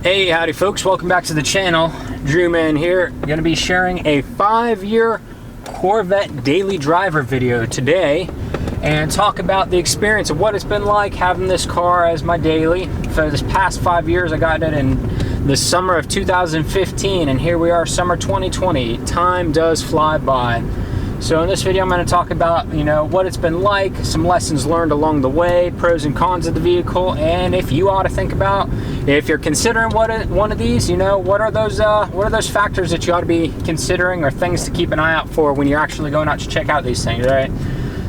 Hey, howdy folks, welcome back to the channel. Drew Man here. I'm going to be sharing a 5-year Corvette daily driver video today and talk about the experience of what it's been like having this car as my daily. For this past 5 years, I got it in the summer of 2015, and here we are, summer 2020. Time does fly by. So in this video, I'm going to talk about, what it's been like, some lessons learned along the way, pros and cons of the vehicle, and if you ought to think about, if you're considering one of these, what are those factors that you ought to be considering or things to keep an eye out for when you're actually going out to check out these things, right?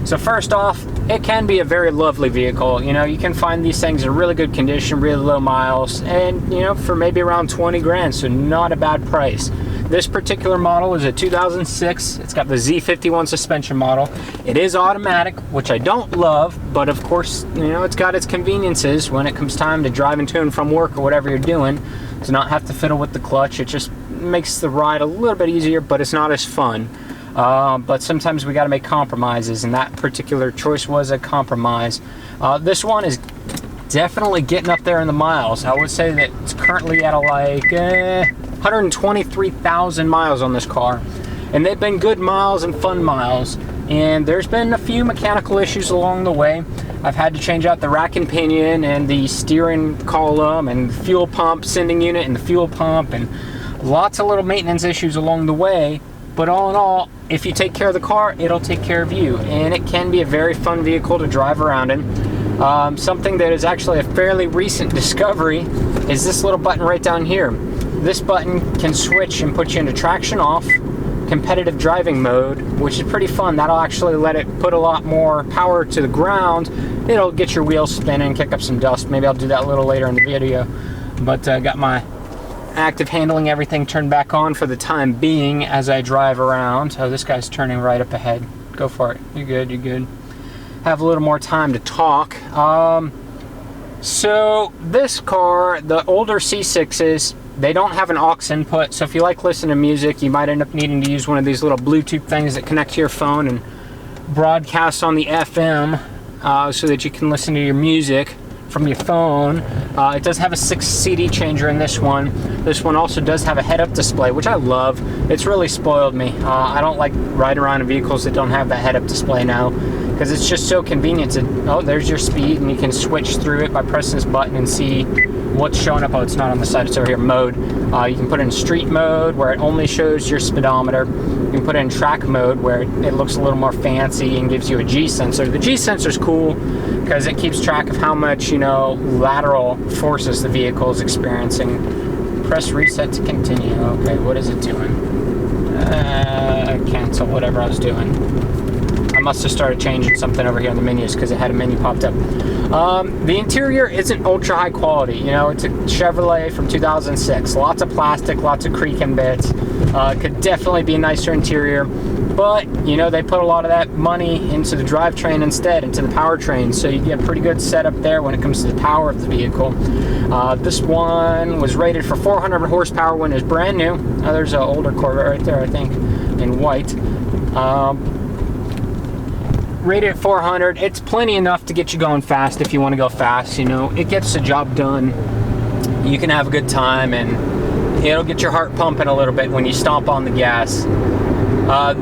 So first off, it can be a very lovely vehicle. You can find these things in really good condition, really low miles, and for maybe around 20 grand, so not a bad price. This particular model is a 2006. It's got the Z51 suspension model. It is automatic, which I don't love, but of course, it's got its conveniences when it comes time to driving to and from work or whatever you're doing, to not have to fiddle with the clutch. It just makes the ride a little bit easier, but it's not as fun. But sometimes we got to make compromises, and that particular choice was a compromise. This one is definitely getting up there in the miles. I would say that it's currently at 123,000 miles on this car, and they've been good miles and fun miles, and there's been a few mechanical issues along the way. I've had to change out the rack and pinion and the steering column and fuel pump sending unit and the fuel pump, and lots of little maintenance issues along the way. But all in all, if you take care of the car, it'll take care of you, and it can be a very fun vehicle to drive around in. Something that is actually a fairly recent discovery is this little button right down here. This button can switch and put you into traction off, competitive driving mode, which is pretty fun. That'll actually let it put a lot more power to the ground. It'll get your wheels spinning, kick up some dust. Maybe I'll do that a little later in the video. But got my active handling, everything turned back on for the time being as I drive around. Oh, this guy's turning right up ahead. Go for it. You're good, you're good. Have a little more time to talk. So this car, the older C6s, they don't have an aux input, so if you like listening to music, you might end up needing to use one of these little Bluetooth things that connect to your phone and broadcast on the FM so that you can listen to your music from your phone. It does have a 6 CD changer in this one. This one also does have a head-up display, which I love. It's really spoiled me. I don't like riding around in vehicles that don't have that head-up display now, because it's just so convenient to, oh, there's your speed, and you can switch through it by pressing this button and see what's showing up. Oh, it's not on the side, it's over here. Mode. You can put it in street mode, where it only shows your speedometer. You can put it in track mode, where it looks a little more fancy and gives you a G sensor. The G sensor is cool because it keeps track of how much, lateral forces the vehicle is experiencing. Press reset to continue. Okay, what is it doing? Cancel whatever I was doing. I must have started changing something over here in the menus because it had a menu popped up. The interior isn't ultra high quality. It's a Chevrolet from 2006. Lots of plastic, lots of creaking bits. Could definitely be a nicer interior, but they put a lot of that money into the drivetrain instead, into the powertrain, so you get a pretty good setup there when it comes to the power of the vehicle. This one was rated for 400 horsepower when it was brand new. There's an older Corvette right there, I think, in white. Rated at 400. It's plenty enough to get you going fast if you want to go fast. It gets the job done. You can have a good time, and it'll get your heart pumping a little bit when you stomp on the gas.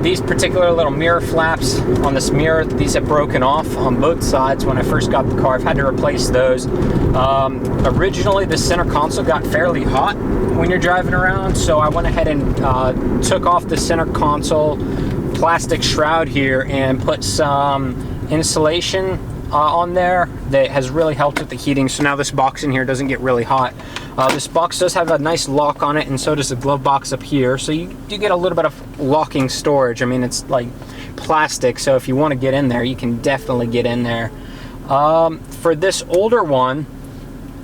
These particular little mirror flaps on this mirror, these have broken off on both sides when I first got the car. I've had to replace those. Originally, the center console got fairly hot when you're driving around, so I went ahead and took off the center console plastic shroud here and put some insulation on there that has really helped with the heating, so now this box in here doesn't get really hot. This box does have a nice lock on it, and so does the glove box up here, so you get a little bit of locking storage. I mean, it's like plastic, so if you want to get in there, you can definitely get in there. For this older one,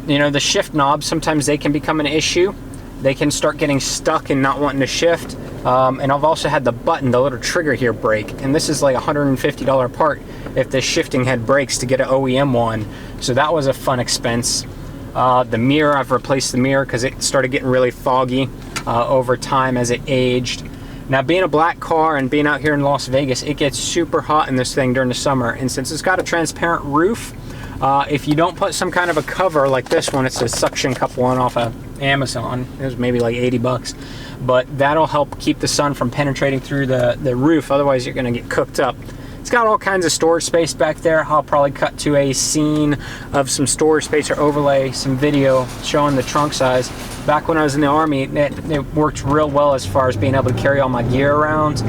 the shift knobs, sometimes they can become an issue. They can start getting stuck and not wanting to shift. And I've also had the button, the little trigger here, break, and this is like $150 part if the shifting head breaks to get an OEM one, so that was a fun expense. The mirror, I've replaced the mirror because it started getting really foggy over time as it aged. Now, being a black car and being out here in Las Vegas, it gets super hot in this thing during the summer, and since it's got a transparent roof, If you don't put some kind of a cover like this one, it's a suction cup one off of Amazon. It was maybe like 80 bucks. But that'll help keep the sun from penetrating through the roof. Otherwise, you're going to get cooked up. It's got all kinds of storage space back there. I'll probably cut to a scene of some storage space or overlay some video showing the trunk size. Back when I was in the Army, it worked real well as far as being able to carry all my gear around,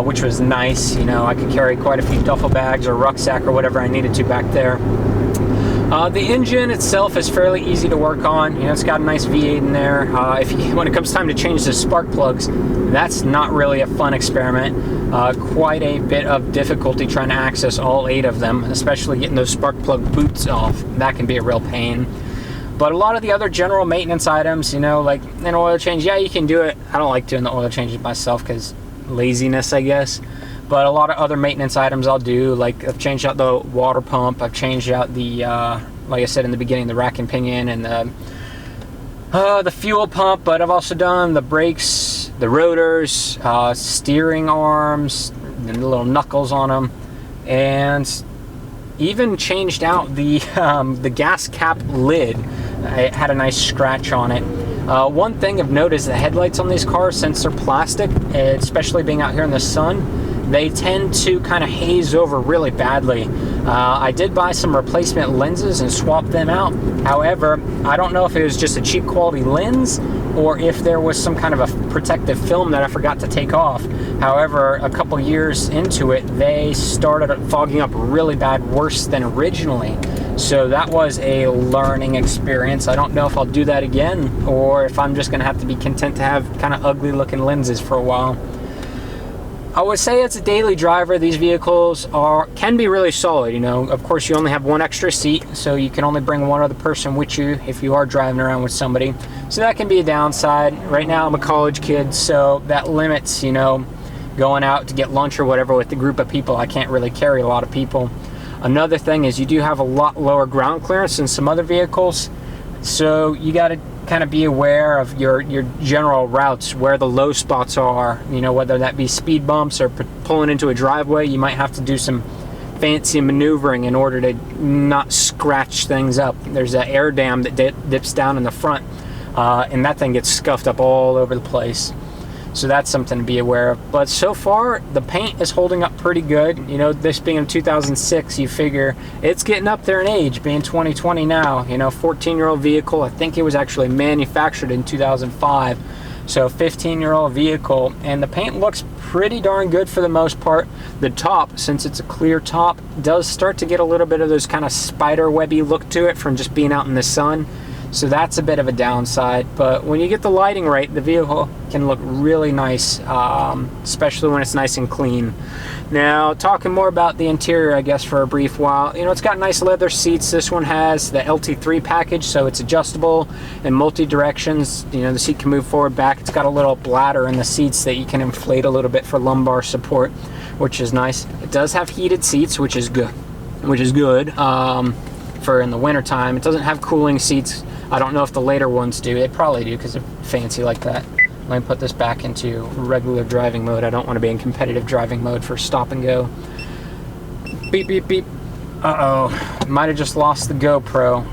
which was nice. You know, I could carry quite a few duffel bags or rucksack or whatever I needed to back there. The engine itself is fairly easy to work on. You know, it's got a nice V8 in there. When it comes time to change the spark plugs, that's not really a fun experiment. Quite a bit of difficulty trying to access all 8 of them, especially getting those spark plug boots off. That can be a real pain. But a lot of the other general maintenance items, you know, like an oil change, yeah, you can do it. I don't like doing the oil changes myself because laziness, I guess. But a lot of other maintenance items I'll do, like I've changed out the water pump, I've changed out the, like I said in the beginning, the rack and pinion and the fuel pump, but I've also done the brakes, the rotors, steering arms, and the little knuckles on them, and even changed out the gas cap lid. It had a nice scratch on it. One thing I've noticed, the headlights on these cars, since they're plastic, especially being out here in the sun, they tend to kind of haze over really badly. I did buy some replacement lenses and swap them out. However, I don't know if it was just a cheap quality lens or if there was some kind of a protective film that I forgot to take off. However, a couple years into it, they started fogging up really bad, worse than originally. So that was a learning experience. I don't know if I'll do that again or if I'm just gonna have to be content to have kind of ugly looking lenses for a while. I would say as a daily driver, these vehicles can be really solid. You know, of course, you only have one extra seat, so you can only bring one other person with you if you are driving around with somebody. So that can be a downside. Right now, I'm a college kid, so that limits, you know, going out to get lunch or whatever with a group of people. I can't really carry a lot of people. Another thing is you do have a lot lower ground clearance than some other vehicles, so you got to kind of be aware of your general routes, where the low spots are, you know, whether that be speed bumps or pulling into a driveway. You might have to do some fancy maneuvering in order to not scratch things up. There's an air dam that dips down in the front, and that thing gets scuffed up all over the place. So that's something to be aware of. But so far, the paint is holding up pretty good. You know, this being in 2006, you figure it's getting up there in age, being 2020 now. You know, 14-year-old vehicle. I think it was actually manufactured in 2005. So 15-year-old vehicle. And the paint looks pretty darn good for the most part. The top, since it's a clear top, does start to get a little bit of those kind of spider webby look to it from just being out in the sun. So that's a bit of a downside, but when you get the lighting right, the vehicle can look really nice, especially when it's nice and clean. Now, talking more about the interior, I guess, for a brief while. You know, it's got nice leather seats. This one has the LT3 package, so it's adjustable in multi-directions. You know, the seat can move forward, back. It's got a little bladder in the seats that you can inflate a little bit for lumbar support, which is nice. It does have heated seats, which is good. For in the wintertime. It doesn't have cooling seats. I don't know if the later ones do. They probably do because they're fancy like that. Let me put this back into regular driving mode. I don't want to be in competitive driving mode for stop and go. Beep, beep, beep. Uh-oh. Might have just lost the GoPro.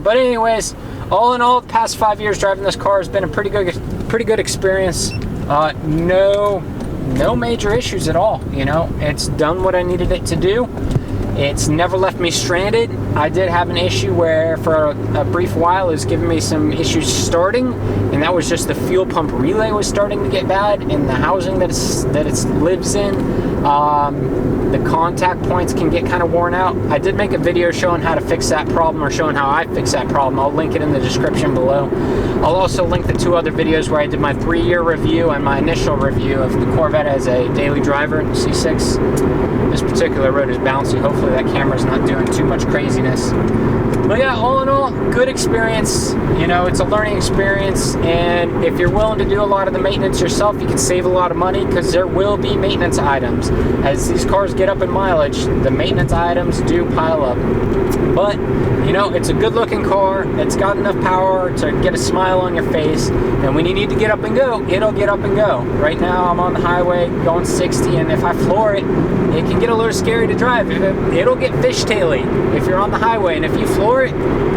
But anyways, all in all, the past 5 years driving this car has been a pretty good experience. No major issues at all. You know, it's done what I needed it to do. It's never left me stranded. I did have an issue where for a brief while it was giving me some issues starting, and that was just the fuel pump relay was starting to get bad in the housing that it lives in. The contact points can get kind of worn out. I did make a video showing how to fix that problem, or showing how I fix that problem. I'll link it in the description below. I'll also link the 2 other videos where I did my 3-year review and my initial review of the Corvette as a daily driver, C6. This particular road is bouncy. Hopefully that camera's not doing too much craziness. But yeah, all in all, good experience. You know, it's a learning experience, and if you're willing to do a lot of the maintenance yourself, you can save a lot of money, because there will be maintenance items. As these cars get up in mileage, the maintenance items do pile up. But, you know, it's a good looking car. It's got enough power to get a smile on your face, and when you need to get up and go, it'll get up and go. Right now I'm on the highway going 60, and if I floor it, it can get a little scary to drive. It'll get fishtaily if you're on the highway, and if you floor it,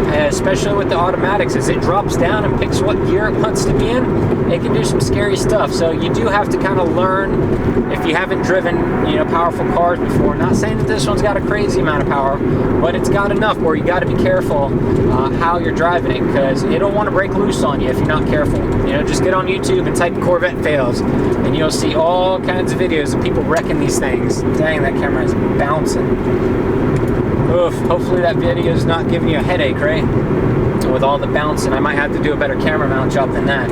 especially with the automatics, as it drops down and picks what gear it wants to be in, it can do some scary stuff. So you do have to kind of learn if you haven't driven, you know, powerful cars before. Not saying that this one's got a crazy amount of power, but it's got enough where you got to be careful how you're driving it, because it'll want to break loose on you if you're not careful. You know, just get on YouTube and type Corvette fails, and you'll see all kinds of videos of people wrecking these things. Dang, that camera is bouncing. Oof, hopefully that video is not giving you a headache, right? With all the bouncing, I might have to do a better camera mount job than that.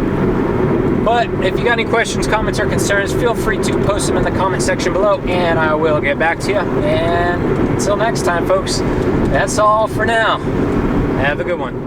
But if you got any questions, comments, or concerns, feel free to post them in the comment section below, and I will get back to you. And until next time, folks, that's all for now. Have a good one.